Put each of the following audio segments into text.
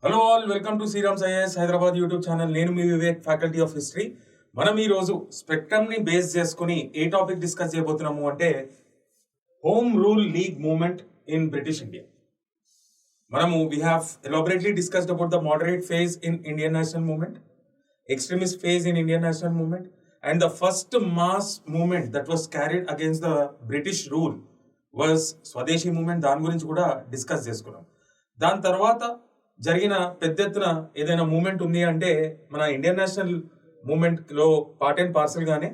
Hello all, welcome to Shriram's IAS Hyderabad YouTube channel. నేను మీ Vivek, faculty of history. మనం ఈ రోజు స్పెక్ట్రమ్ ని బేస్ చేసుకుని ఏ టాపిక్ డిస్కస్ చేయబోతున్నాము అంటే home rule league movement in British India. మనము we have elaborately discussed about the moderate phase in Indian national movement, extremist phase in Indian national movement, and the first mass movement that was carried against the British rule was స్వదేశీ movement. దాని గురించి కూడా discuss చేసుకున్నాం. దాని తర్వాత జరిగిన పెద్ద ఎత్తున ఏదైనా మూవ్మెంట్ ఉంది అంటే మన ఇండియన్ నేషనల్ మూవ్మెంట్లో పార్ట్ అండ్ పార్సల్ గానే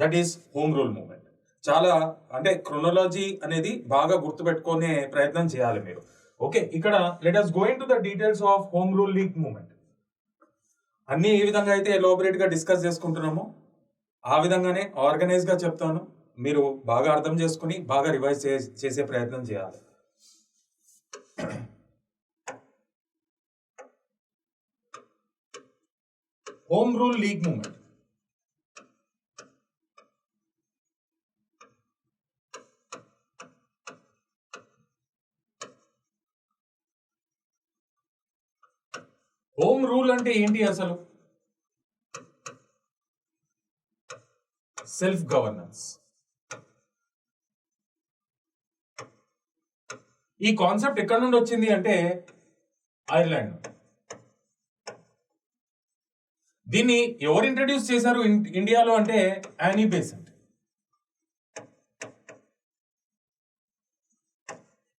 that is home rule movement. చాలా అంటే క్రొనాలజీ అనేది బాగా గుర్తుపెట్టుకునే ప్రయత్నం చేయాలి మీరు. ఓకే, ఇక్కడ let us go into the details of home rule league movement. అన్ని ఏ విధంగా అయితే ఎలాబరేట్ గా డిస్కస్ చేసుకుంటున్నామో ఆ విధంగానే ఆర్గనైజ్ గా చెప్తాను. మీరు బాగా అర్థం చేసుకుని బాగా రివైజ్ చేసే ప్రయత్నం చేయాలి. Home rule league movement home rule అంటే ఏంటి అసలు? Self governance. ఈ కాన్సెప్ట్ ఎక్కడి నుండి వచ్చింది అంటే ఐర్లాండ్. దీన్ని ఎవరు ఇంట్రడ్యూస్ చేశారు ఇండియాలో అంటే యానీ బేసెంట్.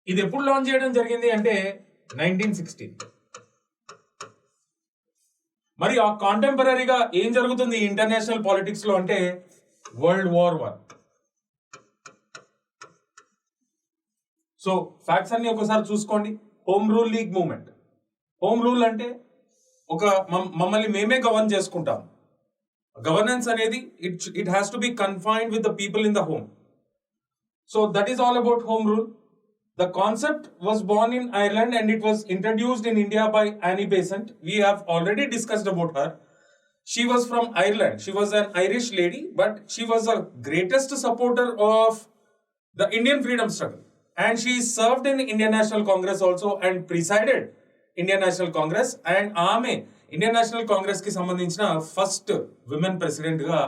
ఇది ఎప్పుడు లాంచ్ చేయడం జరిగింది అంటే 1916. మరి ఆ కాంటెంపరీగా ఏం జరుగుతుంది ఇంటర్నేషనల్ పాలిటిక్స్ లో అంటే వరల్డ్ వార్ 1. సో ఫ్యాక్ట్స్ అన్ని ఒకసారి చూసుకోండి. Home rule league movement. Home rule అంటే ఒక మమ్మల్ని మేమే గవర్న్ చేసుకుంటాం. గవర్నెన్స్ అనేది it has to be confined with the people in the home. So that is all about home rule. The concept was born in Ireland and it was introduced in India by Annie Besant. We have already discussed about her. She was from Ireland. She was an Irish lady, but she was the greatest supporter of the Indian freedom struggle. And she served in Indian National Congress also and presided Indian National Congress. And ఆమె Indian National Congress కి సంబంధించిన first women president గా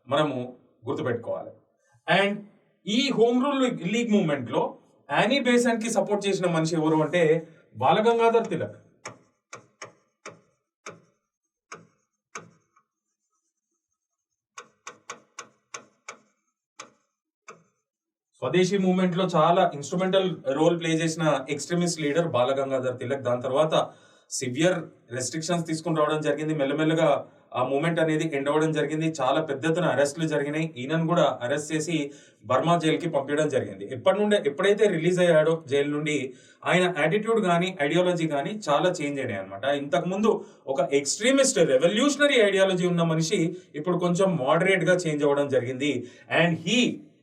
మనము గుర్తుపెట్టుకోవాలి. And ఈ home rule league movement లో Annie Bessent కి support చేసిన మనిషి ఎవరు అంటే బాలగంగాధర్ తిలక్. స్వదేశీ మూవ్మెంట్ లో చాలా ఇన్స్ట్రుమెంటల్ రోల్ ప్లే చేసిన ఎక్స్ట్రీమిస్ట్ లీడర్ బాలగంగాధర్ తిలక్. దాని తర్వాత సివియర్ రెస్ట్రిక్షన్స్ తీసుకుని రావడం జరిగింది. మెల్లమెల్లగా ఆ మూమెంట్ అనేది ఎండ్ అవ్వడం జరిగింది. చాలా పెద్ద ఎత్తున అరెస్టులు జరిగినాయి. ఈయనను కూడా అరెస్ట్ చేసి బర్మా జైలుకి పంపించడం జరిగింది. ఎప్పుడైతే రిలీజ్ అయ్యాడో జైలు నుండి ఆయన యాటిట్యూడ్ కానీ ఐడియాలజీ కానీ చాలా చేంజ్ అయినాయి అనమాట. ఇంతకుముందు ఒక ఎక్స్ట్రీమిస్ట్ రెవల్యూషనరీ ఐడియాలజీ ఉన్న మనిషి ఇప్పుడు కొంచెం మోడరేట్ గా చేంజ్ అవ్వడం జరిగింది. And he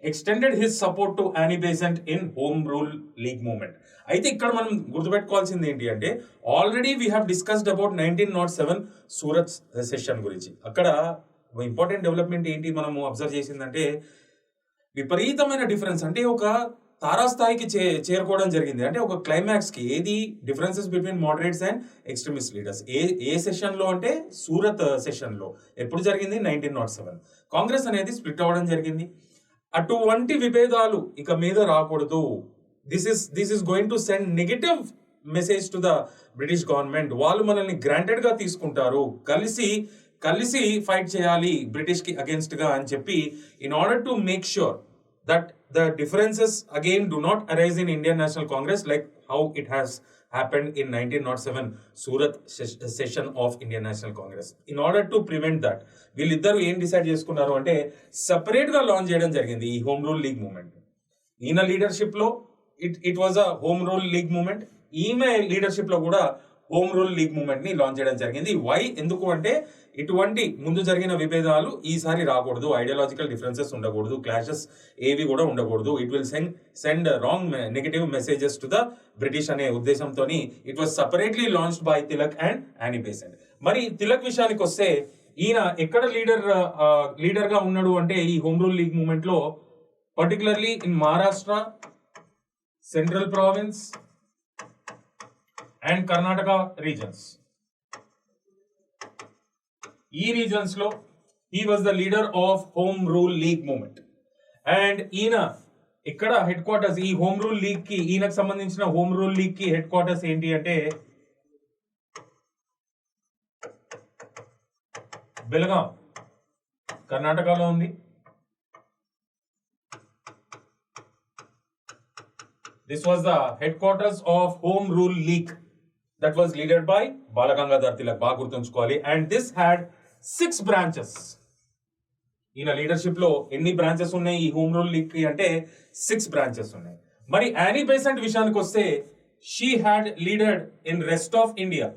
extended his support to Annie Besant in home rule league movement. అయితే ఇక్కడ మనం గుర్తుపెట్టుకోవాల్సింది ఏంటి అంటే already we have discussed about 1907 Surat session గురించి. అక్కడ ఇంపార్టెంట్ డెవలప్మెంట్ ఏంటి మనము అబ్జర్వ్ చేసిందంటే విపరీతమైన డిఫరెన్స్, అంటే ఒక తారాస్థాయికి చేరుకోవడం జరిగింది. అంటే ఒక క్లైమాక్స్ కి ఏది differences between moderates and extremist leaders. A session లో అంటే సూరత్ సెషన్ లో. ఎప్పుడు జరిగింది? 1907. కాంగ్రెస్ అనేది స్ప్లిట్ అవ్వడం జరిగింది. అటువంటి విభేదాలు ఇక మీద రాకూడదు. This is going to send negative message to the British government. వాళ్ళు మనల్ని గ్రాంటెడ్ గా తీసుకుంటారు, కలిసి ఫైట్ చేయాలి బ్రిటిష్ కి అగేన్స్ట్ గా అని చెప్పి in order to make sure that the differences again do not arise in Indian national Congress like how it has happened in 1907 Surat session of Indian National Congress. In order to prevent that, వీళ్ళిద్దరు ఏం decide చేసుకున్నారు అంటే separate గా launch చేయడం జరిగింది ఈ home rule league movement. ఈయన leadership లో it was a home rule league movement. ఈమె లీడర్షిప్ లో కూడా హోమ్ రూల్ లీగ్ మూవ్మెంట్ ని లాంచ్ చేయడం జరిగింది. వై? ఎందుకు అంటే ఇటువంటి ముందు జరిగిన విభేదాలు ఈసారి రాకూడదు, ఐడియాలజికల్ డిఫరెన్సెస్ ఉండకూడదు, క్లాషెస్ ఏవి కూడా ఉండకూడదు. It will send wrong negative messages to the British అనే ఉద్దేశంతో it was separately launched by Tilak and Annie Besant. మరి తిలక్ విషయానికి వస్తే ఈయన ఎక్కడ లీడర్ గా ఉన్నాడు అంటే ఈ హోమ్ రూల్ లీగ్ మూవ్మెంట్ లో particularly in Maharashtra, Central Province and Karnataka reasons. ఈ రీజన్స్ లో he was the leader of home rule league movement. And ఈయన ఇక్కడ హెడ్ క్వార్టర్స్, ఈ హోమ్ రూల్ లీగ్ కి, ఈయనకు సంబంధించిన హోమ్ రూల్ లీగ్ కి హెడ్ క్వార్టర్స్ ఏంటి అంటే బెల్గాం, కర్ణాటకలో ఉంది. This was the headquarters of Home Rule League that was led by Balagangadhar Tilak. బాగా గుర్తుంచుకోవాలి. And this had 6 branches. ఈయన లీడర్షిప్ లో ఎన్ని బ్రాంచెస్ ఉన్నాయి ఈ హోమ్ రూల్ లీగ్ కి అంటే 6 బ్రాంచెస్ ఉన్నాయి. మరి యానీ బెసెంట్ విషయానికి వస్తే she had లీడెడ్ in rest of India.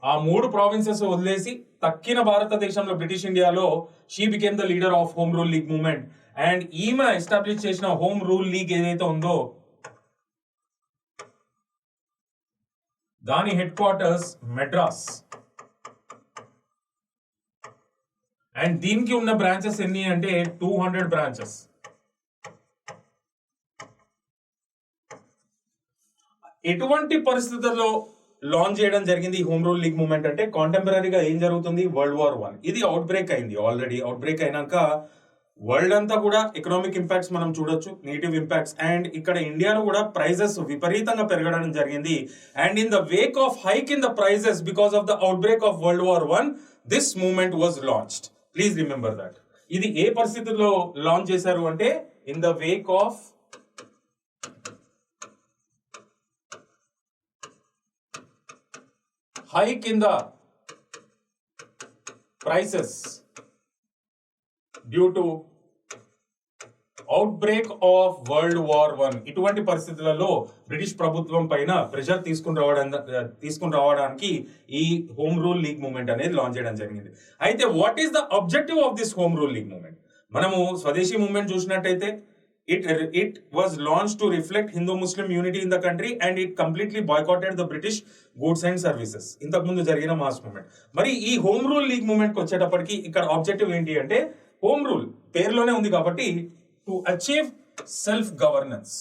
ఆ 3 ప్రావిన్సెస్ వదిలేసి తక్కిన భారతదేశంలో బ్రిటిష్ ఇండియాలో she became the leader of home rule league movement. And ఈమె ఎస్టాబ్లిష్ చేసిన హోమ్ రూల్ లీగ్ ఏదైతే ఉందో దాని హెడ్ క్వార్టర్స్ మెడ్రాస్. అండ్ దీనికి ఉన్న బ్రాంచెస్ ఎన్ని అంటే 200 బ్రాంచెస్. ఎటువంటి పరిస్థితుల్లో లాంచ్ చేయడం జరిగింది ఈ హోమ్ రూల్ లీగ్ మూవ్మెంట్ అంటే కాంటెంపరీగా ఏం జరుగుతుంది, వరల్డ్ వార్ 1 ఇది అవుట్ బ్రేక్ అయింది. ఆల్రెడీ అవుట్ బ్రేక్ అయినాక వరల్డ్ అంతా కూడా ఎకనామిక్ ఇంపాక్ట్స్ మనం చూడొచ్చు, నెగిటివ్ ఇంపాక్ట్స్. అండ్ ఇక్కడ ఇండియాలో కూడా ప్రైజెస్ విపరీతంగా పెరగడం జరిగింది. And in the wake of hike in the prices because of the outbreak of World War 1 this movement was launched. Please remember that. ఇది ఏ పరిస్థితుల్లో లాంచ్ చేశారు అంటే in the wake of hike in the prices due to outbreak of World War I. ఇటువంటి పరిస్థితులలో British ప్రభుత్వం పైన pressure తీసుకుని రావడానికి ఈ హోమ్ రూల్ లీగ్ మూవ్మెంట్ అనేది లాంచ్ చేయడం జరిగింది. అయితే what is the objective of this home rule league movement? మనము స్వదేశీ మూవ్మెంట్ చూసినట్టయితే it was launched to reflect Hindu-Muslim unity in the country and it completely boycotted the British goods and services. ఇంతకు ముందు జరిగిన mass movement. మరి ఈ home rule league movement కి వచ్చేటప్పటికి ఇక్కడ ఆబ్జెక్టివ్ ఏంటి అంటే హోమ్ రూల్ పేరులోనే ఉంది కాబట్టి to achieve self governance.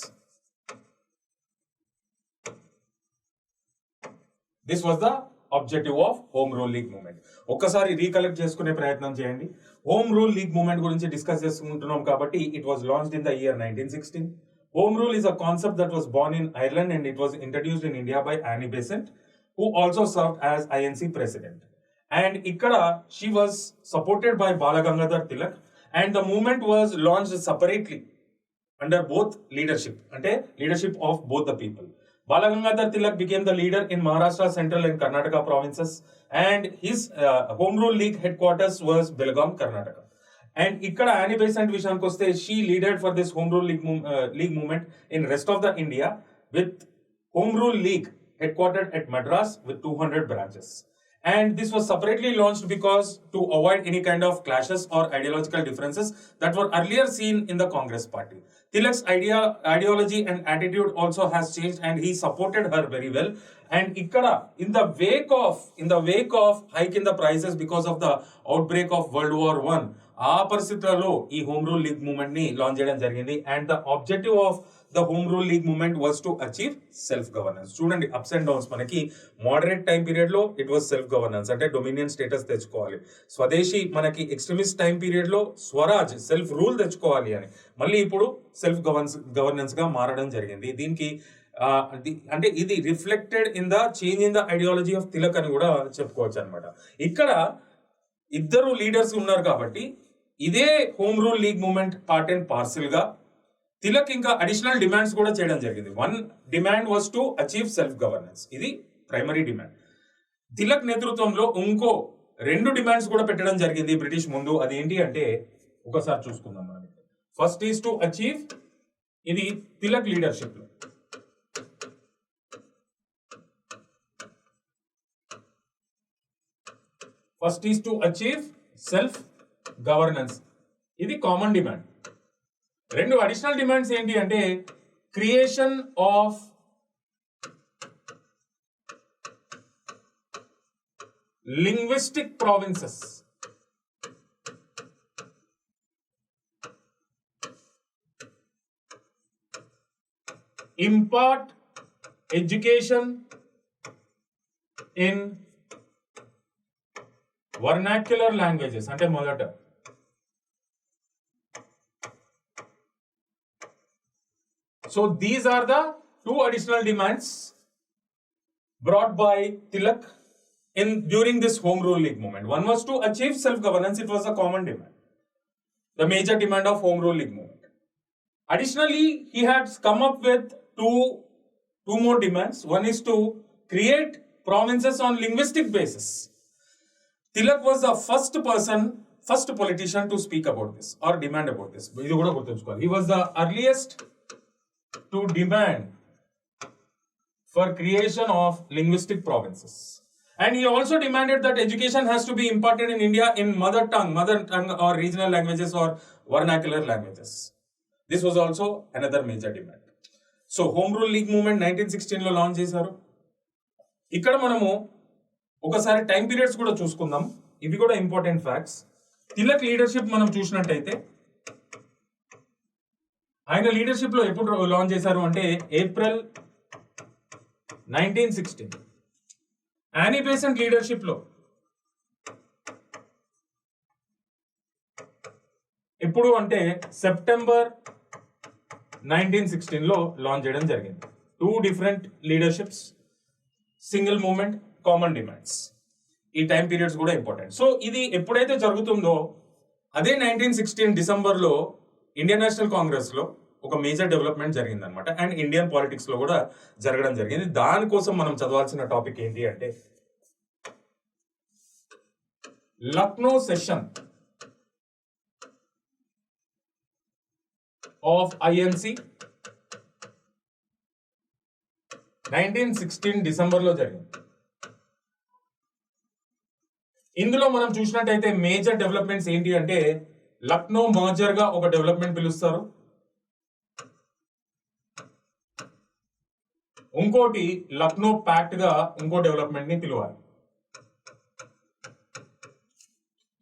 This was the objective of home rule league movement. ఒక్కసారి రీకలెక్ట్ చేసుకునే ప్రయత్నం చేయండి. హోమ్ రూల్ లీగ్ మూవ్మెంట్ గురించి డిస్కస్ చేసుకుంటున్నాం కాబట్టి it was launched in the year 1916. Home rule is a concept that was born in Ireland and it was introduced in India by Annie Besant, who also served as INC president. And ikkada she was supported by Balagangadhar Tilak and the movement was launched separately under both leadership, ante leadership of both the people. Balagangadhar Tilak became the leader in Maharashtra, Central and Karnataka provinces and his home rule league headquarters was Belgaum, Karnataka. And ikkada Annie Besant vishayaniki koste she leaded for this home rule league movement in rest of the India with home rule league headquartered at Madras with 200 branches. And this was separately launched because to avoid any kind of clashes or ideological differences that were earlier seen in the Congress party. Tilak's ideology and attitude also has changed and he supported her very well. And ikkada in the wake of hike in the prices because of the outbreak of World War I, ఆ పరిస్థితులలో ఈ home rule league movement ని launch చేయడం జరిగింది. And the objective of the home rule league movement was to achieve self governance. చూడండి ups and downs. మనకి moderate time period లో it was self governance అంటే డొమినియన్ స్టేటస్ తెచ్చుకోవాలి. స్వదేశీ మనకి ఎక్స్ట్రీమిస్ట్ టైం పీరియడ్ లో స్వరాజ్ సెల్ఫ్ రూల్ తెచ్చుకోవాలి అని, మళ్ళీ ఇప్పుడు సెల్ఫ్ గవర్నెన్స్ గా మారడం జరిగింది. దీనికి అంటే ఇది reflected in the change in the ideology of Tilak అని కూడా చెప్పుకోవచ్చు అనమాట. ఇక్కడ ఇద్దరు లీడర్స్ ఉన్నారు కాబట్టి ఇదే home rule league movement part and parcel గా తిలక్ ఇంకా అడిషనల్ డిమాండ్స్ కూడా చేయడం జరిగింది. 1 demand was to achieve self governance, ఇది ప్రైమరీ డిమాండ్. తిలక్ నేతృత్వంలో ఇంకో 2 డిమాండ్స్ కూడా పెట్టడం జరిగింది బ్రిటిష్ ముందు. అదేంటి అంటే ఒకసారి చూసుకుందాం మనం. ఫస్ట్ ఈజ్ టు అచీవ్, ఇది తిలక్ లీడర్షిప్ లో first is to achieve self governance, ఇది కామన్ డిమాండ్. 2 అడిషనల్ డిమాండ్స్ ఏంటి అంటే creation of linguistic provinces. impart education in vernacular languages అంటే మొదట. So these are the two additional demands brought by Tilak during this Home Rule League movement. One was to achieve self-governance. It was a common demand, the major demand of Home Rule League movement. Additionally, he had come up with two more demands. One is to create provinces on linguistic basis. Tilak was the first politician to speak about this or demand about this. He was the earliest to demand for creation of linguistic provinces. And he also demanded that education has to be imparted in India in mother tongue or regional languages or vernacular languages. This was also another major demand. So Home Rule League movement 1916 లో launch చేశారు. ఇక్కడ మనము ఒకసారి time periods కూడా చూసుకుందాం. ఇవి కూడా important facts. Tilak leadership మనం చూసినట్టయితే ఆయన లీడర్షిప్ లో ఎప్పుడు లాంచ్ చేశారు అంటే ఏప్రిల్ 1916. యానీ బేసెంట్ లీడర్షిప్ లో ఎప్పుడు అంటే సెప్టెంబర్ 1916 లో లాంచ్ చేయడం జరిగింది. 2 different leaderships, single movement, common demands. ఈ టైం పీరియడ్స్ కూడా ఇంపార్టెంట్. సో ఇది ఎప్పుడైతే జరుగుతుందో అదే 1916 డిసెంబర్లో ఇండియన్ నేషనల్ కాంగ్రెస్ లో ఒక మేజర్ డెవలప్మెంట్ జరిగింది అనమాట. అండ్ ఇండియన్ పాలిటిక్స్ లో కూడా జరగడం జరిగింది. దానికోసం మనం చదవాల్సిన టాపిక్ ఏంటి అంటే లక్నో సెషన్ ఆఫ్ ఐఎన్సి 1916 డిసెంబర్లో జరిగింది. ఇందులో మనం చూసినట్టయితే మేజర్ డెవలప్మెంట్స్ ఏంటి అంటే లక్నో మర్జర్ గా ఒక డెవలప్మెంట్ పిలుస్తారు. ఇంకోటి లక్నో ప్యాక్ట్ గా ఇంకో డెవలప్మెంట్ ని పిలవాలి.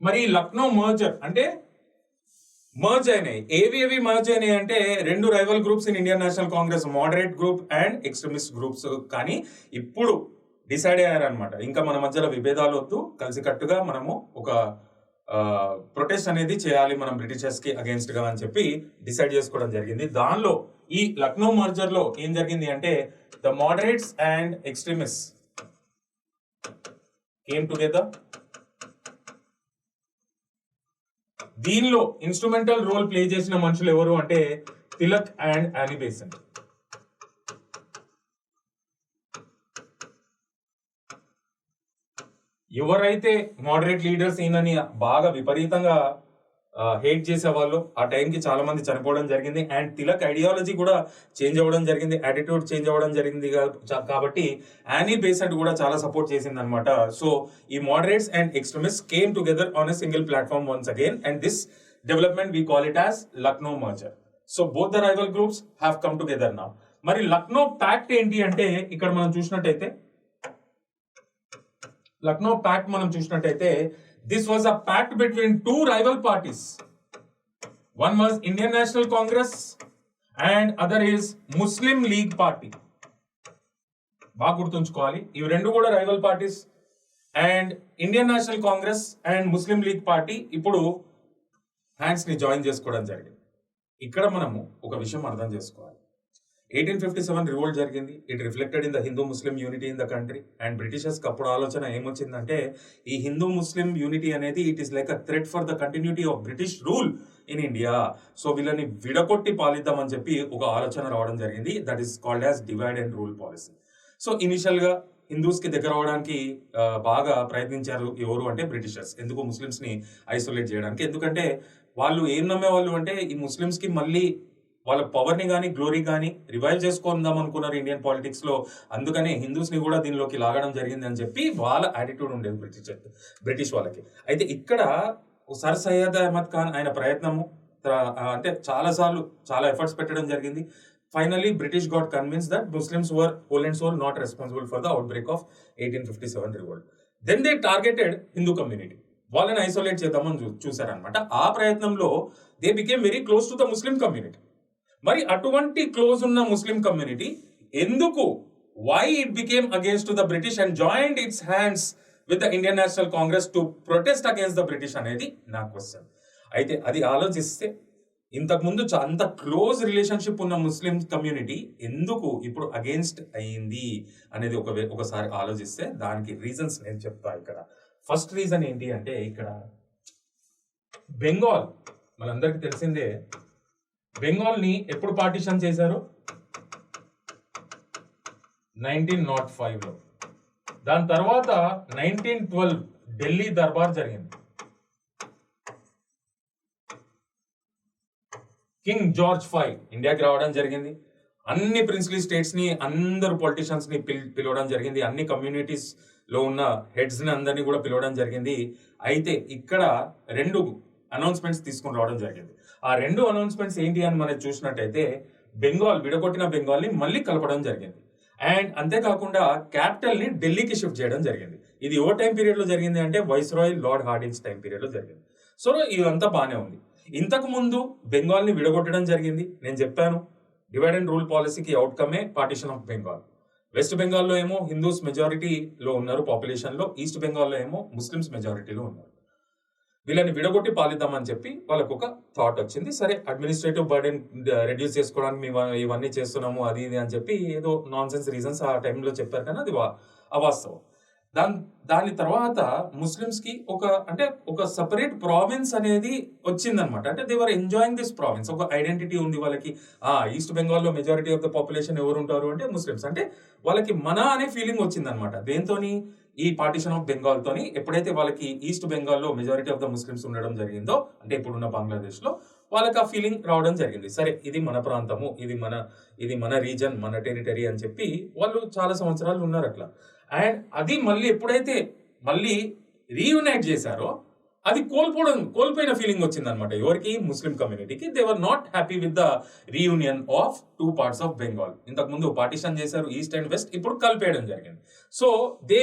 మరి లక్నో మర్జర్ అంటే మర్జ్ అయినాయి. ఏవి మర్జ్ అయినాయి అంటే 2 rival groups in Indian national Congress, moderate group and extremist groups. కానీ ఇప్పుడు డిసైడ్ అయ్యారనమాట, ఇంకా మన మధ్యలో విభేదాలు వద్దు, కలిసికట్టుగా మనము ఒక ప్రొటెస్ట్ అనేది చేయాలి మనం బ్రిటిషర్స్ కి అగేన్స్ట్ గా అని చెప్పి డిసైడ్ చేసుకోవడం జరిగింది. దానిలో ఈ లక్నో మర్జర్ లో ఏం జరిగింది అంటే the moderates and extremist came together. దీనిలో ఇన్స్ట్రుమెంటల్ రోల్ ప్లే చేసిన మనుషులు ఎవరు అంటే తిలక్ అండ్ యానీ బేసెంట్. ఎవరైతే మోడరేట్ లీడర్స్ ఈయనని బాగా విపరీతంగా హేట్ చేసేవాళ్ళు, ఆ టైంకి చాలా మంది చనిపోవడం జరిగింది. అండ్ తిలక్ ఐడియాలజీ కూడా చేంజ్ అవ్వడం జరిగింది, యాటిట్యూడ్ చేంజ్ అవ్వడం జరిగింది. కాబట్టి యానీ బేసెంట్ కూడా చాలా సపోర్ట్ చేసింది అనమాట. సో ఈ moderates and extremist came together on a single platform once again, and this development we call it as Lucknow merger. So both the rival groups have come together now. మరి Lucknow pact ఏంటి అంటే ఇక్కడ మనం చూసినట్టయితే Lucknow pact మనం చూసినట్టయితే this was a pact between 2 rival parties. One was Indian National Congress and other is Muslim League Party. బాగా గుర్తుంచుకోవాలి, ఇవి రెండు కూడా rival parties. And Indian national Congress and Muslim league party ఇప్పుడు హ్యాండ్స్ ని జాయిన్ చేసుకోవడం జరిగింది. ఇక్కడ మనము ఒక విషయం అర్థం చేసుకోవాలి. 1857 రివోల్ట్ జరిగింది. It reflected in the Hindu Muslim unity in the country. And బ్రిటిషర్స్కి అప్పుడు ఆలోచన ఏమొచ్చిందంటే ఈ హిందూ ముస్లిం యూనిటీ అనేది it is like a threat for the continuity of British rule in India. So వీళ్ళని విడగొట్టి పాలిద్దామని చెప్పి ఒక ఆలోచన రావడం జరిగింది. That is called as divide and rule policy. So initial గా హిందూస్ కి దగ్గర అవడానికి బాగా ప్రయత్నించారు ఎవరు అంటే బ్రిటిషర్స్. ఎందుకు ముస్లిమ్స్ ని ఐసోలేట్ చేయడానికి? ఎందుకంటే వాళ్ళు ఏం నమ్మేవాళ్ళు అంటే ఈ ముస్లిమ్స్ కి మళ్ళీ వాళ్ళ పవర్ ని కానీ గ్లోరీ కానీ రివైవ్ చేసుకుందాం అనుకున్నారు ఇండియన్ పాలిటిక్స్ లో. అందుకనే హిందూస్ ని కూడా దీనిలోకి లాగడం జరిగింది అని చెప్పి వాళ్ళ యాటిట్యూడ్ ఉండేది బ్రిటిష్ వాళ్ళకి. అయితే ఇక్కడ సర్ సయ్యద్ అహ్మద్ ఖాన్ ఆయన ప్రయత్నము అంటే చాలా ఎఫర్ట్స్ పెట్టడం జరిగింది. Finally British got convince that Muslims were whole and sole not responsible for the outbreak of 1857 revolt. Then they targeted Hindu community. వాళ్ళని ఐసోలేట్ చేద్దామని చూసారనమాట. ఆ ప్రయత్నంలో they became very close to the Muslim community. మరి అటువంటి close ఉన్న Muslim community ఎందుకు why it became against the British and joined its hands with the Indian national Congress to protest against the British అనేది నా క్వశ్చన్. అయితే అది ఆలోచిస్తే ఇంతకుముందు అంత క్లోజ్ రిలేషన్షిప్ ఉన్న ముస్లిం కమ్యూనిటీ ఎందుకు ఇప్పుడు అగేన్స్ట్ అయ్యింది అనేది ఒకసారి ఆలోచిస్తే దానికి రీజన్స్ నేను చెప్తా. ఇక్కడ ఫస్ట్ రీజన్ ఏంటి అంటే, ఇక్కడ బెంగాల్ మనందరికి తెలిసిందే, బెంగాల్ని ఎప్పుడు పార్టిషన్ చేశారు? 1905లో. దాని తర్వాత 1912 ఢిల్లీ దర్బార్ జరిగింది. కింగ్ జార్జ్ V ఇండియాకి రావడం జరిగింది. అన్ని ప్రిన్స్లీ స్టేట్స్ ని, అందరు పొలిటీషియన్స్ ని పిలవడం జరిగింది. అన్ని కమ్యూనిటీస్ లో ఉన్న హెడ్స్ ని అందరినీ కూడా పిలవడం జరిగింది. అయితే ఇక్కడ 2 అనౌన్స్మెంట్స్ తీసుకుని రావడం జరిగింది. ఆ 2 అనౌన్స్మెంట్స్ ఏంటి అని మనం చూసినట్టయితే, విడగొట్టిన బెంగాల్ ని మళ్ళీ కలపడం జరిగింది. అండ్ అంతేకాకుండా క్యాపిటల్ ని ఢిల్లీకి షిఫ్ట్ చేయడం జరిగింది. ఇది ఎవరి టైం పీరియడ్ లో జరిగింది అంటే, వైస్రాయ్ లార్డ్ హార్డింగ్స్ టైం పీరియడ్ లో జరిగింది. సో ఇదంతా బాగానే ఉంది. ఇంతకు ముందు బెంగాల్ ని విడగొట్టడం జరిగింది. నేను చెప్పాను, డివైడ్ అండ్ రూల్ పాలసీకి అవుట్కమే పార్టిషన్ ఆఫ్ బెంగాల్. వెస్ట్ బెంగాల్లో ఏమో హిందూస్ మెజారిటీలో ఉన్నారు పాపులేషన్ లో, ఈస్ట్ బెంగాల్లో ఏమో ముస్లిమ్స్ మెజారిటీలో ఉన్నారు. వీళ్ళని విడగొట్టి పాలిద్దామని చెప్పి వాళ్ళకు ఒక థాట్ వచ్చింది. సరే, అడ్మినిస్ట్రేటివ్ బర్డెన్ రెడ్యూస్ చేసుకోవడానికి మేము ఇవన్నీ చేస్తున్నాము, అది ఇది అని చెప్పి ఏదో నాన్ సెన్స్ రీజన్స్ ఆ టైంలో చెప్పారు, కానీ అది అవాస్తవం. దాని తర్వాత ముస్లిమ్స్ కి ఒక సపరేట్ ప్రావిన్స్ అనేది వచ్చిందనమాట. అంటే they were enjoying this province. ఒక ఐడెంటిటీ ఉంది వాళ్ళకి. ఈస్ట్ బెంగాల్లో మెజారిటీ ఆఫ్ ద పాపులేషన్ ఎవరు ఉంటారు అంటే ముస్లిమ్స్. అంటే వాళ్ళకి మన అనే ఫీలింగ్ వచ్చిందనమాట. దేంతోని? ఈ పార్టిషన్ ఆఫ్ బెంగాల్ తోని. ఎప్పుడైతే వాళ్ళకి ఈస్ట్ బెంగాల్లో మెజారిటీ ఆఫ్ ద ముస్లిమ్స్ ఉండడం జరిగిందో, అంటే ఇప్పుడున్న బంగ్లాదేశ్ లో, వాళ్ళకి ఆ ఫీలింగ్ రావడం జరిగింది. సరే, ఇది మన ప్రాంతము, ఇది మన రీజన్, మన టెరిటరీ అని చెప్పి వాళ్ళు చాలా సంవత్సరాలు ఉన్నారు అట్లా. అండ్ అది మళ్ళీ ఎప్పుడైతే రీయునైట్ చేశారో, అది కోల్పోయిన ఫీలింగ్ వచ్చింది అనమాట. ఎవరికి? ముస్లిం కమ్యూనిటీకి. They were not happy with the reunion of 2 parts of Bengal. ఇంతకు ముందు పార్టిషన్ చేశారు ఈస్ట్ అండ్ వెస్ట్, ఇప్పుడు కలిపేయడం జరిగింది. So they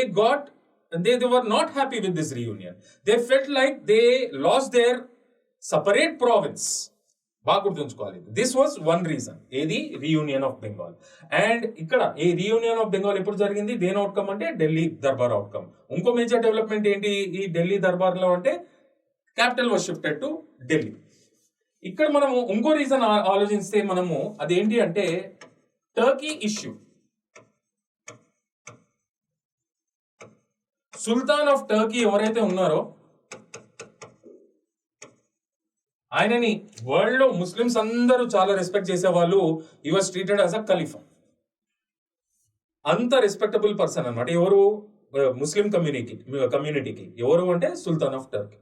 were not happy with this reunion. They felt like they lost their separate province. బాగా గుర్తుంచుకోవాలి. This was one reason. ఏది? Reunion of Bengal. And ఇక్కడ ఈ రీయూనియన్ ఆఫ్ బెంగాల్ ఎప్పుడు జరిగింది? దేని అవుట్కమ్ అంటే ఢిల్లీ దర్బార్ అవుట్కమ్. ఇంకో మేజర్ డెవలప్మెంట్ ఏంటి ఈ ఢిల్లీ దర్బార్ లో అంటే, capital was shifted to Delhi. ఇక్కడ మనము ఇంకో రీజన్ ఆలోచిస్తే అదేంటి అంటే, Turkey issue. Sultan of Turkey ఎవరైతే ఉన్నారో, ఆయనని వరల్డ్ లో ముస్లిమ్స్ అందరూ చాలా రెస్పెక్ట్ చేసేవాళ్ళు. He was treated as a ఖలీఫా. అంత రెస్పెక్టబుల్ పర్సన్ అనమాట. ఎవరు? ముస్లిం కమ్యూనిటీకి. ఎవరు అంటే సుల్తాన్ ఆఫ్ టర్కీ.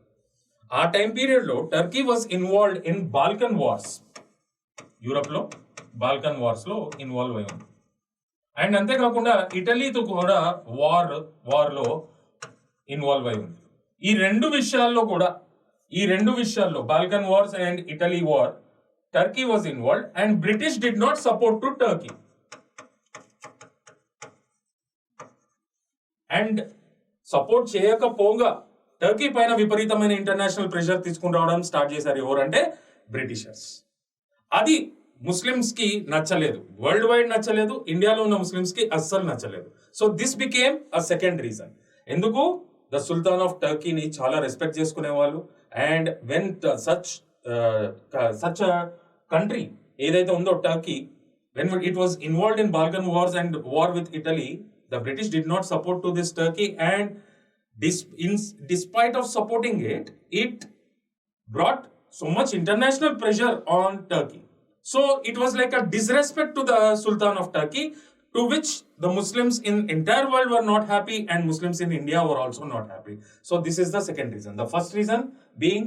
ఆ టైం పీరియడ్ లో Turkey was involved in Balkan wars. Europe లో బాల్కన్ వార్స్ లో ఇన్వాల్వ్ అయి ఉంది. అండ్ అంతేకాకుండా ఇటలీతో కూడా వార్ లో ఇన్వాల్వ్ అయి ఉంది. ఈ రెండు విషయాల్లో Balkan wars and Italy war, Turkey was involved and British did not support to Turkey. And support చేయకపోగా టర్కీ పైన విపరీతమైన ఇంటర్నేషనల్ ప్రెషర్ తీసుకుని రావడం స్టార్ట్ చేశారు. ఎవరంటే? బ్రిటిషర్స్. అది ముస్లిమ్స్ కి నచ్చలేదు, వరల్డ్ వైడ్ నచ్చలేదు, ఇండియాలో ఉన్న ముస్లిమ్స్ కి అస్సలు నచ్చలేదు. So this became a second reason. ఎందుకు? ద సుల్తాన్ ఆఫ్ టర్కీని చాలా రెస్పెక్ట్ చేసుకునే వాళ్ళు. అండ్ వెన్ సచ్ కంట్రీ ఏదైతే ఉందో Turkey, when it was involved in Balkan wars and war with Italy, the British did not support to this Turkey, and despite of supporting it, it brought so much international pressure on Turkey. So it was like a disrespect to the Sultan of Turkey, to which the Muslims in entire world were not happy, and Muslims in India were also not happy. So this is the second reason. The first reason being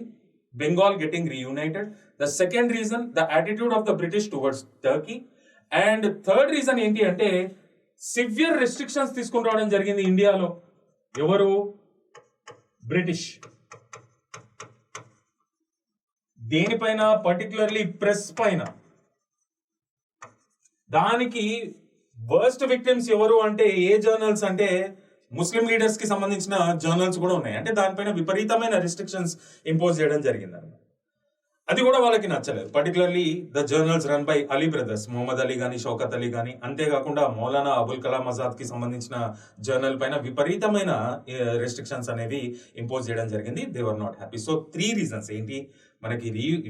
Bengal getting reunited. The second reason, the attitude of the British towards Turkey. And third reason ఏంటి అంటే, severe restrictions తీసుకుని రావడం జరిగింది ఇండియాలో. ఎవరు? British. దేనిపైన? Particularly press పైన. దానికి వర్స్ట్ విక్టిమ్స్ ఎవరు అంటే, ఏ జర్నల్స్ అంటే ముస్లిం లీడర్స్ కి సంబంధించిన జర్నల్స్ కూడా ఉన్నాయి. అంటే దానిపైన విపరీతమైన రెస్ట్రిక్షన్స్ ఇంపోజ్ చేయడం జరిగింది అన్నమాట. అది కూడా వాళ్ళకి నచ్చలేదు. Particularly the journals run by Ali brothers, Mohammad Ali గానీ, షౌకత్ అలీ గానీ, అంతేకాకుండా మౌలానా అబుల్ కలాం ఆజాద్ కి సంబంధించిన జర్నల్ పైన విపరీతమైన రెస్ట్రిక్షన్స్ అనేవి ఇంపోజ్ చేయడం జరిగింది. They were not happy. So 3 reasons ఏంటి? మనకి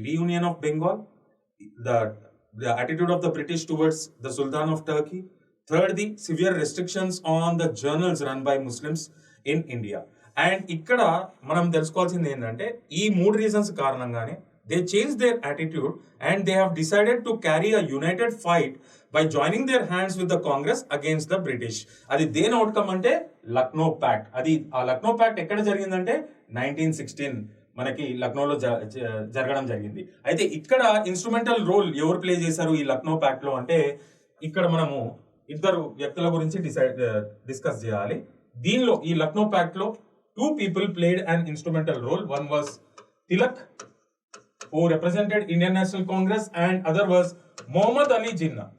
reunion of Bengal, the attitude of the British towards the Sultan of Turkey. Third, the severe restrictions on the journals run by Muslims in India. And ఇక్కడ మనం తెలుసుకోవాల్సింది ఏంటంటే ఈ 3 reasons కారణంగానే they changed their attitude and they have decided to carry a united fight by joining their hands with the Congress against the British. అది దేని outcome అంటే Lucknow pact. అది ఆ లక్నో ప్యాక్ట్ ఎక్కడ జరిగిందంటే 1916 మనకి లక్నోలో జరగడం జరిగింది. అయితే ఇక్కడ ఇన్స్ట్రుమెంటల్ రోల్ ఎవరు ప్లే చేశారు ఈ లక్నో ప్యాక్ట్ లో అంటే ఇక్కడ మనము 2 వ్యక్తుల గురించి డిస్కస్ చేయాలి. దీనిలో ఈ లక్నో ప్యాక్ట్ లో 2 people played an instrumental role. One was Tilak, who represented Indian National Congress, and other was Muhammad Ali Jinnah.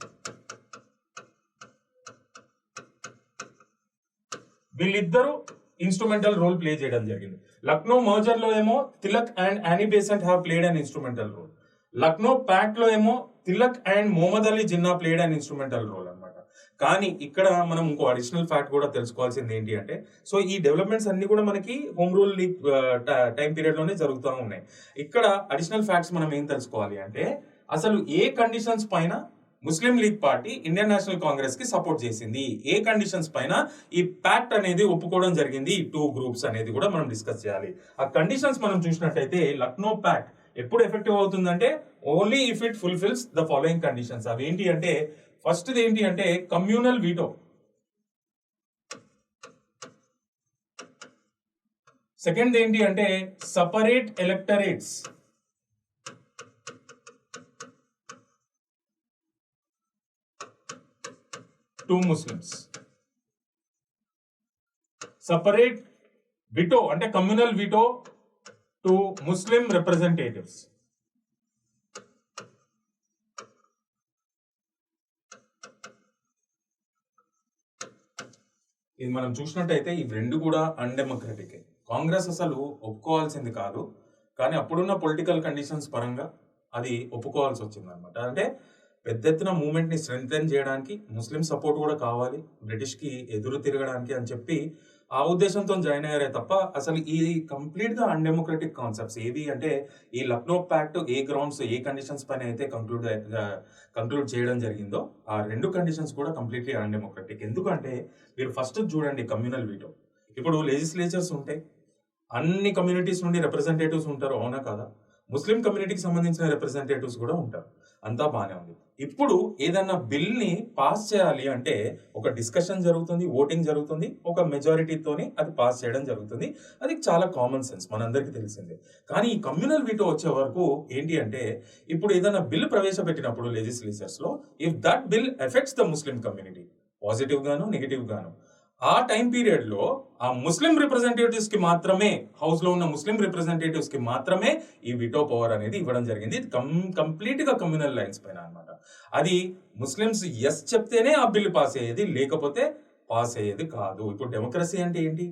వీళ్ళిద్దరూ ఇన్స్ట్రుమెంటల్ రోల్ ప్లే చేయడం జరిగింది. లక్నో మర్జర్ లో ఏమో Tilak and Annie Besant have played an instrumental role. Lucknow pact లో ఏమో Tilak and Mohammad Ali Jinnah played an instrumental role అన్నమాట. కానీ ఇక్కడ మనం ఇంకో అడిషనల్ ఫ్యాక్ట్ కూడా తెలుసుకోవాల్సింది ఏంటి అంటే, సో ఈ డెవలప్మెంట్స్ అన్ని కూడా మనకి home rule league time period లోనే జరుగుతూ ఉన్నాయి. ఇక్కడ అడిషనల్ ఫ్యాక్ట్స్ మనం ఏం తెలుసుకోవాలి అంటే, అసలు ఏ కండిషన్స్ పైన Muslim league party Indian national congress కి సపోర్ట్ చేసింది, ఏ కండిషన్స్ పైన ఈ ప్యాక్ట్ అనేది ఒప్పుకోవడం జరిగింది, ఈ 2 groups అనేది కూడా మనం డిస్కస్ చేయాలి. ఆ కండిషన్స్ మనం చూసినట్టయితే లక్నో ప్యాక్ట్ ఎప్పుడు ఎఫెక్టివ్ అవుతుందంటే only if it fulfils the following conditions. అవి ఏంటి అంటే, ఫస్ట్ ఏంటి అంటే కమ్యూనల్ వీటో, సెకండ్ ఏంటి అంటే separate electorates, to Muslims, separate veto అంటే communal veto to Muslim representatives. ఇది మనం చూసినట్టయితే ఈ 2 కూడా అన్డెమోక్రటిక్. కాంగ్రెస్ అసలు ఒప్పుకోవాల్సింది కాదు, కానీ అప్పుడున్న పొలిటికల్ కండిషన్స్ పరంగా అది ఒప్పుకోవాల్సి వచ్చింది అనమాట. అంటే పెద్ద ఎత్తున మూవ్మెంట్ ని స్ట్రెంగ్థెన్ చేయడానికి ముస్లిం సపోర్ట్ కూడా కావాలి బ్రిటిష్ కి ఎదురు తిరగడానికి అని చెప్పి ఆ ఉద్దేశంతో జాయిన్ అయ్యారే తప్ప అసలు ఈ కంప్లీట్ గా అన్డెమోక్రటిక్ కాన్సెప్ట్స్ ఏవి అంటే ఈ లక్నో ప్యాక్ట్ ఏ గ్రౌండ్స్ ఏ కండిషన్స్ పైన అయితే కంక్లూడ్ చేయడం జరిగిందో ఆ 2 కండిషన్స్ కూడా కంప్లీట్లీ అన్డెమోక్రటిక్. ఎందుకంటే మీరు ఫస్ట్ చూడండి కమ్యూనల్ వీటో. ఇప్పుడు లెజిస్లేచర్స్ ఉంటాయి, అన్ని కమ్యూనిటీస్ నుండి రిప్రజెంటేటివ్స్ ఉంటారు, అవునా కాదా? ముస్లిం కమ్యూనిటీకి సంబంధించిన రిప్రజెంటేటివ్స్ కూడా ఉంటారు, అంతా బాగానే ఉంది. ఇప్పుడు ఏదన్నా బిల్ ని పాస్ చేయాలి అంటే ఒక డిస్కషన్ జరుగుతుంది, ఓటింగ్ జరుగుతుంది, ఒక మెజారిటీతోని అది పాస్ చేయడం జరుగుతుంది. అది చాలా కామన్ సెన్స్, మనందరికీ తెలిసిందే. కానీ ఈ కమ్యూనల్ వీటో వచ్చే వరకు ఏంటి అంటే, ఇప్పుడు ఏదైనా బిల్ ప్రవేశపెట్టినప్పుడు లెజిస్లేచర్స్ లో if that bill effects the Muslim community positive గాను నెగిటివ్ గాను, ఆ టైం పీరియడ్ లో ఆ ముస్లిం రిప్రజెంటేటివ్స్ కి మాత్రమే, హౌస్ లో ఉన్న ముస్లిం రిప్రజెంటేటివ్స్ కి మాత్రమే ఈ విటో పవర్ అనేది ఇవ్వడం జరిగింది. కంప్లీట్ గా కమ్యూనల్ లైన్స్ పైన అన్నమాట. అది ముస్లిమ్స్ ఎస్ చెప్తేనే ఆ బిల్ పాస్ అయ్యేది, లేకపోతే పాస్ అయ్యేది కాదు. ఇప్పుడు డెమోక్రసీ అంటే ఏంటి?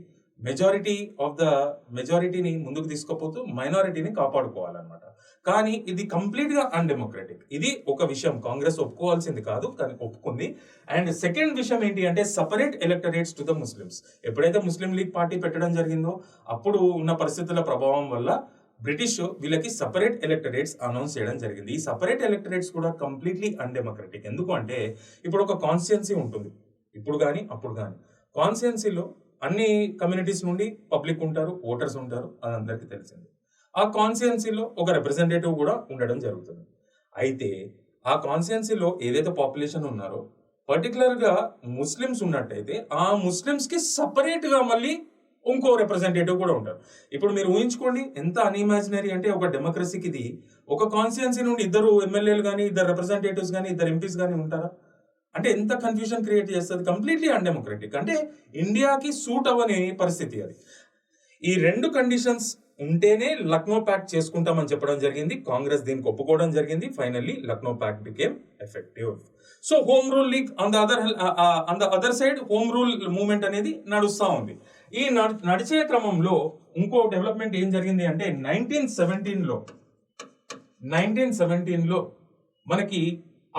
మెజారిటీని ముందుకు తీసుకుపోతూ మైనారిటీని కాపాడుకోవాలన్నమాట. కానీ ఇది కంప్లీట్ గా అన్డెమోక్రటిక్. ఇది ఒక విషయం కాంగ్రెస్ ఒప్పుకోవాల్సింది కాదు, కానీ ఒప్పుకుంది. అండ్ సెకండ్ విషయం ఏంటి అంటే separate electorates to the Muslims. ఎప్పుడైతే ముస్లిం లీగ్ పార్టీ పెట్టడం జరిగిందో అప్పుడు ఉన్న పరిస్థితుల ప్రభావం వల్ల బ్రిటిష్ వీళ్ళకి సపరేట్ ఎలక్టరేట్స్ అనౌన్స్ చేయడం జరిగింది. ఈ సపరేట్ ఎలక్టరేట్స్ కూడా కంప్లీట్లీ అన్డెమోక్రటిక్. ఎందుకు అంటే ఇప్పుడు ఒక కాన్స్టిట్యున్సీ ఉంటుంది, ఇప్పుడు కానీ అప్పుడు కానీ. కాన్స్టిట్యున్సీలో అన్ని కమ్యూనిటీస్ నుండి పబ్లిక్ ఉంటారు, ఓటర్స్ ఉంటారు, అది అందరికీ తెలిసింది. ఆ కాన్స్టిట్యున్సీలో ఒక రిప్రజెంటేటివ్ కూడా ఉండడం జరుగుతుంది. అయితే ఆ కాన్స్టిట్యున్సీలో ఏదైతే పాపులేషన్ ఉన్నారో పర్టికులర్ గా ముస్లిమ్స్ ఉన్నట్టయితే ఆ ముస్లిమ్స్ కి సపరేట్ గా మళ్ళీ ఇంకో రిప్రజెంటేటివ్ కూడా ఉంటారు. ఇప్పుడు మీరు ఊహించుకోండి ఎంత అన్ఇమాజినరీ అంటే ఒక డెమోక్రసీకి ఇది. ఒక కాన్స్టిట్యున్సీ నుండి 2 ఎమ్మెల్యేలు కానీ 2 రిప్రజెంటేటివ్స్ కానీ 2 ఎంపీస్ కానీ ఉంటారా? అంటే ఎంత కన్ఫ్యూజన్ క్రియేట్ చేస్తుంది. Completely undemocratic. అంటే ఇండియాకి సూట్ అవ్వని పరిస్థితి అది. ఈ 2 కండిషన్స్ ఉంటేనే లక్నో ప్యాక్ట్ చేసుకుంటామని చెప్పడం జరిగింది. కాంగ్రెస్ దీనికి ఒప్పుకోవడం జరిగింది. Finally Lucknow pact became effective. So home rule league on the other side home rule movement అనేది నడుస్తూ ఉంది. ఈ నడిచే క్రమంలో ఇంకో డెవలప్మెంట్ ఏం జరిగింది అంటే 1917లో 1917లో మనకి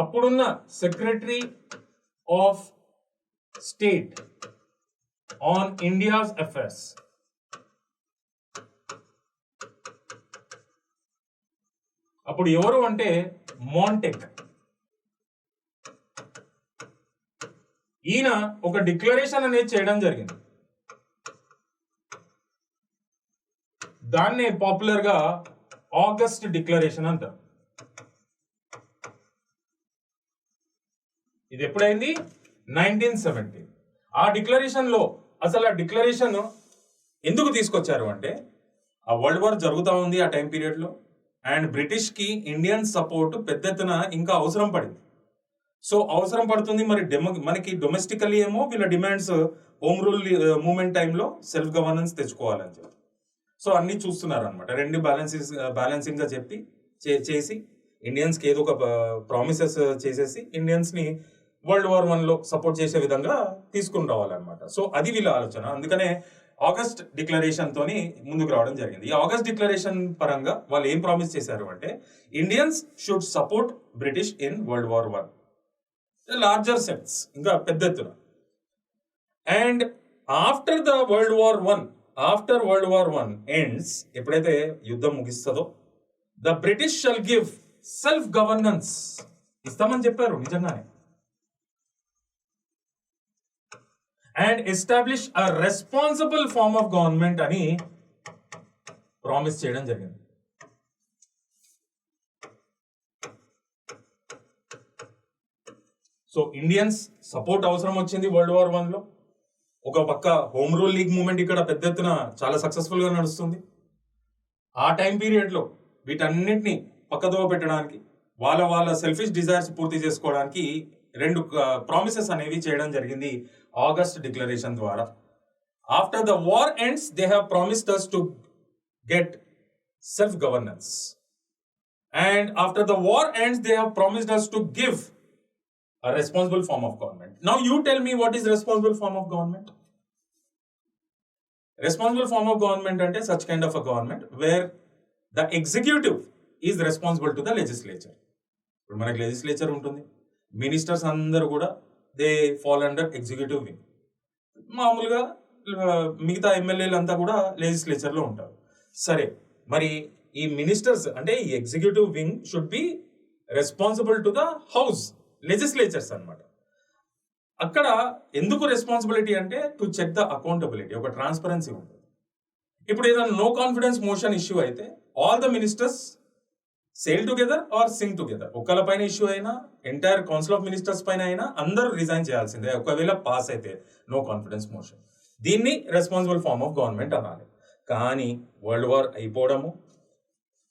అప్పుడున్న secretary of state on India's affairs అప్పుడు ఎవరు అంటే మాంటెక్. ఈయన ఒక డిక్లరేషన్ అనేది చేయడం జరిగింది. దాన్నే పాపులర్ గా ఆగస్ట్ డిక్లరేషన్ అంటారు. ఇది ఎప్పుడైంది? 1917. ఆ డిక్లరేషన్ లో అసలు ఆ డిక్లరేషన్ ఎందుకు తీసుకొచ్చారు అంటే, ఆ వరల్డ్ వార్ జరుగుతూ ఉంది ఆ టైం పీరియడ్ లో, అండ్ బ్రిటిష్ కి ఇండియన్ సపోర్ట్ పెద్ద ఎత్తున ఇంకా అవసరం పడింది. సో అవసరం పడుతుంది మరి మనకి డొమెస్టికల్లీ ఏమో వీళ్ళ డిమాండ్స్ హోమ్ రూల్ మూవ్మెంట్ టైంలో సెల్ఫ్ గవర్నెన్స్ తెచ్చుకోవాలని చెప్పి. సో అన్ని చూస్తున్నారు అనమాట. రెండు బ్యాలెన్సింగ్ గా చెప్పి చేసి ఇండియన్స్ కి ఏదో ఒక ప్రామిసెస్ చేసేసి ఇండియన్స్ ని వరల్డ్ వార్ 1 లో సపోర్ట్ చేసే విధంగా తీసుకుని రావాలన్నమాట. సో అది వీళ్ళ ఆలోచన. అందుకనే ఆగస్ట్ డిక్లరేషన్ తోని ముందుకు రావడం జరిగింది. ఈ ఆగస్ట్ డిక్లరేషన్ పరంగా వాళ్ళు ఏం ప్రామిస్ చేశారు అంటే, Indians should support British in World War 1, larger sense, ఇంకా పెద్ద ఎత్తున. And after World War 1 ends, ఎప్పుడైతే యుద్ధం ముగిస్తుందో, the British shall give self governance ఇస్తామని చెప్పారు నిజంగానే. And establish a responsible form of government అని ప్రామిస్ చేయడం జరిగింది. సో ఇండియన్స్ సపోర్ట్ అవసరం వచ్చింది వరల్డ్ వార్ 1 లో. ఒక పక్క హోమ్ రూల్ లీగ్ మూవ్మెంట్ ఇక్కడ పెద్ద ఎత్తున చాలా సక్సెస్ఫుల్ గా నడుస్తుంది. ఆ టైం పీరియడ్ లో వీటన్నిటిని పక్కదోవ పెట్టడానికి, వాళ్ళ సెల్ఫిష్ డిజైర్స్ పూర్తి చేసుకోవడానికి రెండు ప్రామిసెస్ అనేవి చేయడం జరిగింది ఆగస్ట్ డిక్లరేషన్ ద్వారా. After the war ends they have promised us to get self governance, and after the war ends they have promised us to give a responsible form of government. Now you tell me, what is responsible form of government? Responsible form of government ante such kind of a government where the executive is responsible to the legislature. ఇప్పుడు మనకి legislature ఉంటుంది, ministers అందరూ కూడా they fall under executive wing. మామూలుగా మిగతా ఎమ్మెల్యేలు అంతా కూడా లెజిస్లేచర్ లో ఉంటారు. సరే, మరి ఈ మినిస్టర్స్ అంటే ఈ executive wing should be responsible to the house, legislatures అన్నమాట. అక్కడ ఎందుకు రెస్పాన్సిబిలిటీ అంటే, టు చెక్ ద అకౌంటబిలిటీ, ఒక ట్రాన్స్పరెన్సీ ఉంటుంది. ఇప్పుడు ఏదైనా నో కాన్ఫిడెన్స్ మోషన్ ఇష్యూ అయితే all the ministers sail together or sink together. ఒక్కల పైన ఇష్యూ అయినా, ఎంటైర్ కౌన్సిల్ ఆఫ్ మినిస్టర్స్ పైన అయినా అందరూ రిజైన్ చేయాల్సిందే ఒకవేళ పాస్ అయితే నో కాన్ఫిడెన్స్ మోషన్. దీన్ని రెస్పాన్సిబుల్ ఫార్మ్ ఆఫ్ గవర్నమెంట్ అనాలి. కానీ వరల్డ్ వార్ అయిపోవడము,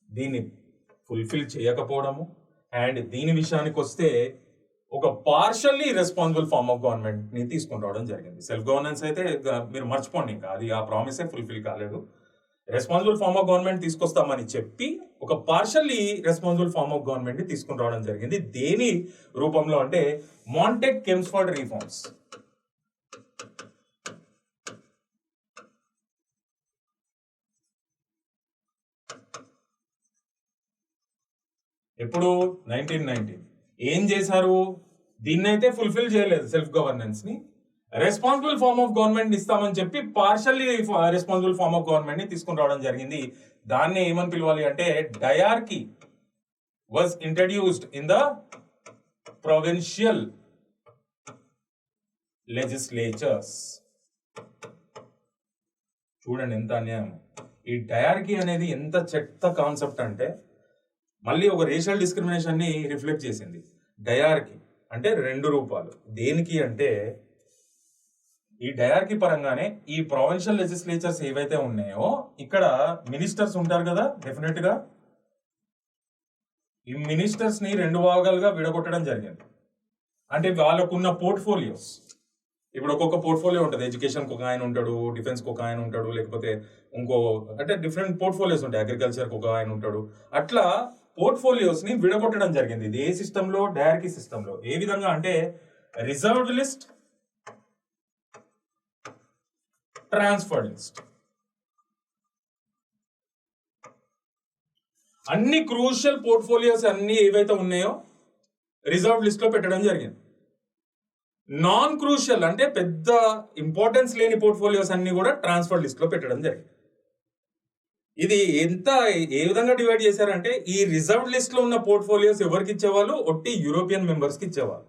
దీన్ని ఫుల్ఫిల్ చేయకపోవడము, అండ్ దీని విషయానికి వస్తే ఒక partially responsible form of government ని తీసుకుని రావడం జరిగింది. సెల్ఫ్ గవర్నెన్స్ అయితే మీరు మర్చిపోండి, ఇంకా అది ఆ ప్రామిసే ఫుల్ఫిల్ కాలేదు. రెస్పాన్సిబుల్ ఫార్మ్ ఆఫ్ గవర్నమెంట్ తీసుకొస్తామని చెప్పి ఒక partially responsible form of government ని తీసుకుని రావడం జరిగింది. దేని రూపంలో అంటే మాంటెక్ కెమ్స్ఫర్డ్ రిఫార్మ్స్. ఎప్పుడు? 1919. ఏం చేశారు? దీన్నైతే ఫుల్ఫిల్ చేయలేదు సెల్ఫ్ గవర్నెన్స్ ని. రెస్పాన్సిబుల్ ఫార్మ్ ఆఫ్ గవర్నమెంట్ ఇస్తామని చెప్పి partially responsible form of government ని తీసుకుని రావడం జరిగింది. దాన్ని ఏమని పిలవాలి అంటే, dyarchy was introduced in the provincial legislatures. చూడండి ఎంత అన్యాయం. ఈ డయార్కీ అనేది ఎంత చెత్త కాన్సెప్ట్ అంటే, మళ్ళీ ఒక రేషియల్ డిస్క్రిమినేషన్ ని రిఫ్లెక్ట్ చేసింది. డయార్కీ అంటే 2 రూపాలు. దేనికి అంటే, ఈ డయార్కీ పరంగానే ఈ ప్రొవిన్షియల్ లెజిస్లేచర్స్ ఏవైతే ఉన్నాయో, ఇక్కడ మినిస్టర్స్ ఉంటారు కదా, డెఫినెట్ గా ఈ మినిస్టర్స్ ని 2 భాగాలుగా విడగొట్టడం జరిగింది. అంటే వాళ్ళకున్న పోర్ట్ఫోలియోస్, ఇప్పుడు ఒక్కొక్క పోర్ట్ఫోలియో ఉంటుంది. ఎడ్యుకేషన్ ఒక ఆయన ఉంటాడు, డిఫెన్స్ ఒక ఆయన ఉంటాడు, లేకపోతే ఇంకో అంటే డిఫరెంట్ పోర్ట్ఫోలియోస్ ఉంటాయి. అగ్రికల్చర్ ఒక ఆయన ఉంటాడు. అట్లా పోర్ట్ఫోలియోస్ ని విడగొట్టడం జరిగింది. ఇది ఏ సిస్టమ్ లో? డయార్కీ సిస్టమ్ లో. ఏ విధంగా అంటే, రిజర్వ్డ్ లిస్ట్, ట్రాన్స్ఫర్డ్ లిస్ట్. అన్ని క్రూషియల్ పోర్ట్ఫోలియోస్ అన్ని ఏవైతే ఉన్నాయో రిజర్వ్ లిస్ట్ లో పెట్టడం జరిగింది. నాన్ క్రూషియల్ అంటే పెద్ద ఇంపార్టెన్స్ లేని పోర్ట్ఫోలియోస్ అన్ని కూడా ట్రాన్స్ఫర్ లిస్ట్ లో పెట్టడం జరిగింది. ఇది ఏ విధంగా డివైడ్ చేశారంటే ఈ రిజర్వ్ లిస్ట్ లో ఉన్న పోర్ట్ఫోలియోస్ ఎవరికి ఇచ్చేవాళ్ళు, ఒట్టి యూరోపియన్ మెంబర్స్ కి ఇచ్చేవాళ్ళు.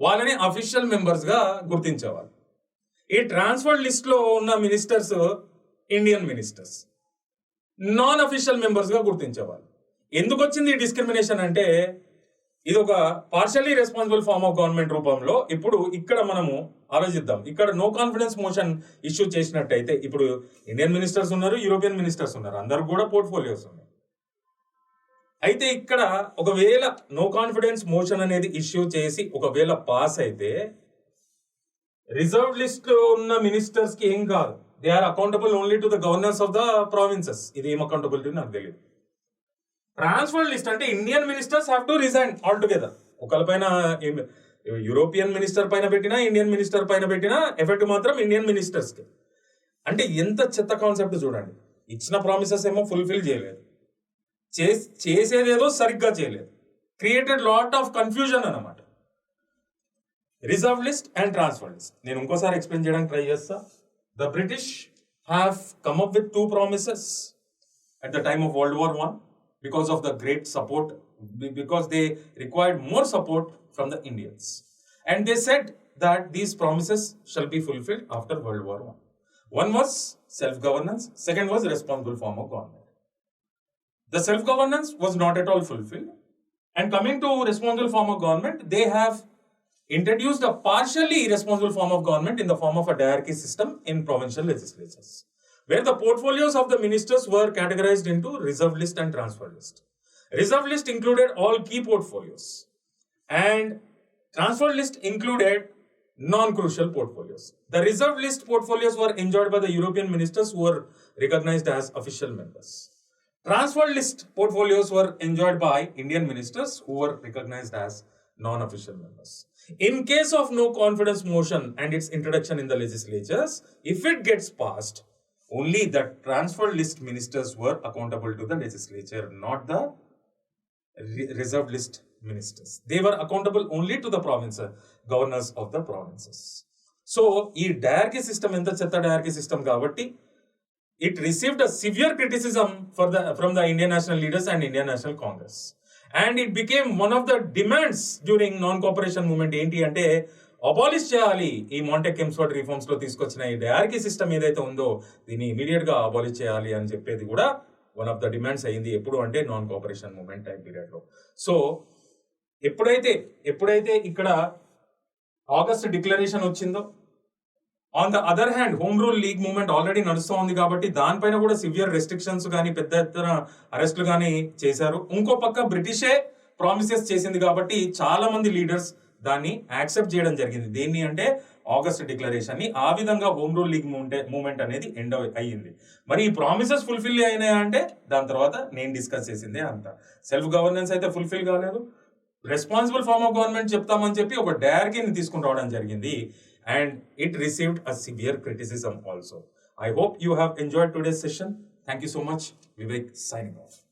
వాళ్ళని అఫీషియల్ మెంబర్స్ గా గుర్తించేవాళ్ళు. ఈ ట్రాన్స్ఫర్ లిస్ట్ లో ఉన్న ministers Indian ministers, non official members గా గుర్తించేవాళ్ళు. ఎందుకు వచ్చింది ఈ డిస్క్రిమినేషన్ అంటే ఇది ఒక partially responsible form of government రూపంలో. ఇప్పుడు ఇక్కడ మనము ఆలోచిద్దాం, ఇక్కడ నో కాన్ఫిడెన్స్ మోషన్ ఇష్యూ చేసినట్టయితే ఇప్పుడు ఇండియన్ మినిస్టర్స్ ఉన్నారు, యూరోపియన్ మినిస్టర్స్ ఉన్నారు, అందరు కూడా పోర్ట్ఫోలియోస్ ఉన్నాయి. అయితే ఇక్కడ ఒకవేళ నో కాన్ఫిడెన్స్ మోషన్ అనేది ఇష్యూ చేసి ఒకవేళ పాస్ అయితే రిజర్వ్ లిస్ట్ లో ఉన్న మినిస్టర్స్ కి ఏం కాదు, they are accountable only to the governors of the provinces. ఇది ఏం అకౌంటబిలిటీ నాకు తెలియదు. ట్రాన్స్ఫర్ లిస్ట్ అంటే Indian ministers have to resign all together. ఒకళ్ళపైన యూరోపియన్ మినిస్టర్ పైన పెట్టినా, ఇండియన్ మినిస్టర్ పైన పెట్టినా ఎఫెక్ట్ మాత్రం ఇండియన్ మినిస్టర్స్ కి. అంటే ఎంత చెత్త కాన్సెప్ట్ చూడండి. ఇచ్చిన ప్రామిసెస్ ఏమో ఫుల్ఫిల్ చేయలేదు, చేసేదేదో సరిగ్గా చేయలేదు. క్రియేటెడ్ లాట్ ఆఫ్ కన్ఫ్యూజన్ అన్నమాట. Reserve list and transfer list నేను ఇంకోసారి ఎక్స్ప్లెయిన్ చేయడానికి ట్రై చేస్తా. The British have come up with 2 promises at the time of World War I because of the great support, because they required more support from the Indians, and they said that these promises shall be fulfilled after World War I. One was self-governance, second was responsible form of government. The self-governance was not at all fulfilled, and coming to responsible form of government, they have introduced a partially responsible form of government in the form of a diarchy system in provincial legislatures, where the portfolios of the ministers were categorized into reserve list and transfer list. Reserve list included all key portfolios, and transfer list included non-crucial portfolios. The reserve list portfolios were enjoyed by the European ministers who were recognized as official members. Transfer list portfolios were enjoyed by Indian ministers who were recognized as non-official members. In case of no confidence motion and its introduction in the legislatures, if it gets passed, only the transfer list ministers were accountable to the legislature, not the reserve list ministers. They were accountable only to the governors of the provinces. So, ee diarchy system enta chetta diarchy system kabatti it received a severe criticism from the Indian national leaders and Indian National Congress. And it became one of the demands during non-cooperation movement. ఏంటి అంటే abolish చేయాలి, ఈ Montek కెమ్స్ఫర్డ్ reforms లో తీసుకొచ్చిన ఈ dyarchy system ఏదైతే ఉందో దీన్ని ఇమీడియట్ గా అబాలిష్ చేయాలి అని చెప్పేది కూడా వన్ ఆఫ్ ద డిమాండ్స్ అయింది. ఎప్పుడు అంటే non cooperation movement time period లో. సో ఎప్పుడైతే ఇక్కడ ఆగస్ట్ డిక్లరేషన్ వచ్చిందో, on the other hand home rule league movement already నడుస్తూ ఉంది కాబట్టి దానిపైన కూడా సివియర్ రెస్ట్రిక్షన్స్ కానీ పెద్ద ఎత్తున అరెస్టులు కానీ చేశారు. ఇంకో పక్క బ్రిటిషే ప్రామిసెస్ చేసింది కాబట్టి చాలా మంది లీడర్స్ దాన్ని యాక్సెప్ట్ చేయడం జరిగింది. దేన్ని అంటే ఆగస్ట్ డిక్లరేషన్ ని. ఆ విధంగా హోమ్ రూల్ లీగ్ మూవ్మెంట్ అనేది ఎండ్ అయ్యింది. మరి ఈ ప్రామిసెస్ ఫుల్ఫిల్ అయినాయా అంటే దాని తర్వాత నేను డిస్కస్ చేసిందే అంత. సెల్ఫ్ గవర్నెన్స్ అయితే ఫుల్ఫిల్ కాలేదు. రెస్పాన్సిబుల్ ఫార్మ్ ఆఫ్ గవర్నమెంట్ చెప్తామని చెప్పి ఒక డయార్కీని తీసుకుని రావడం జరిగింది. And it received a severe criticism also. I hope you have enjoyed today's session. Thank you so much. Vivek signing off.